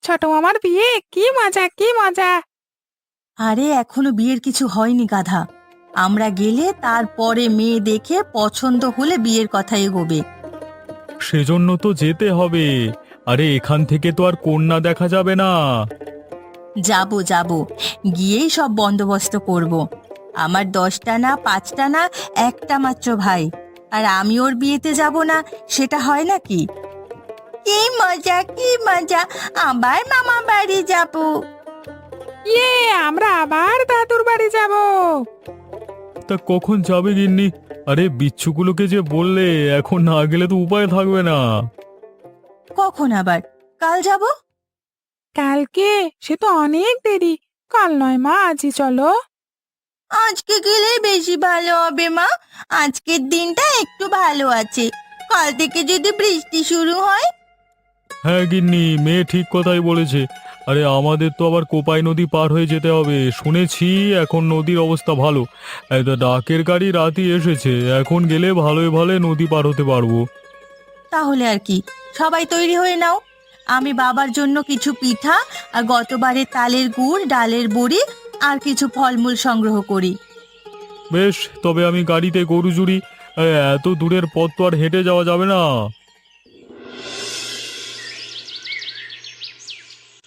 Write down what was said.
ছোট মামার বিয়ে, কি মজা কি মজা। আরে এখনো বিয়ের কিছু হয়নি গাধা। আমরা গেলে তারপরে মেয়ে দেখে পছন্দ হলে বিয়ের কথা এগোবে। সেজন্য তো যেতে হবে। আরে এখান থেকে তো আর কন্যা দেখা যাবে না। যাবো যাবো, গিয়েই সব বন্দোবস্ত করব। আমার 10টা না 5টা না, একটা মাত্র ভাই, আর আমি ওর বিয়েতে যাব না, সেটা হয় নাকি? কি মজা কি মজা, আবার মামা বাড়ি যাব। ইয়ে, আমরা আবার দাদুর বাড়ি যাব। তা কখন যাবে গিন্নি? আরে বিচ্ছুগুলোকে যে বললে, এখন না গেলে তো উপায় থাকবে না। কখন আবার? কাল যাব। কালকে? সে তো অনেক দেরি। কাল নয় মা, আজই চলো। আজকে গেলে বেশি ভালো হবে মা, আজকের দিনটা একটু ভালো আছে, কাল থেকে যদি বৃষ্টি শুরু হয়। হ্যাঁ গিন্নি, মেয়ে ঠিক কথাই বলেছে। আরে আমাদের তো আবার কোপাই নদী পার হয়ে যেতে হবে, শুনেছি এখন নদীর অবস্থা ভালো। এই তো ডাকের গাড়ি রাতই এসেছে, এখন গেলে ভালোই ভালো নদী পার হতে পারবো। তাহলে আর কি, সবাই তৈরি হয়ে নাও। আমি বাবার জন্য কিছু পিঠা আর গতবারে তালের গুড়, ডালের বড়ি আর কিছু ফলমূল সংগ্রহ করি। বেশ, তবে আমি গাড়িতে গরু জুড়ি। এত দূরের পথ তো আর হেঁটে যাওয়া যাবে না।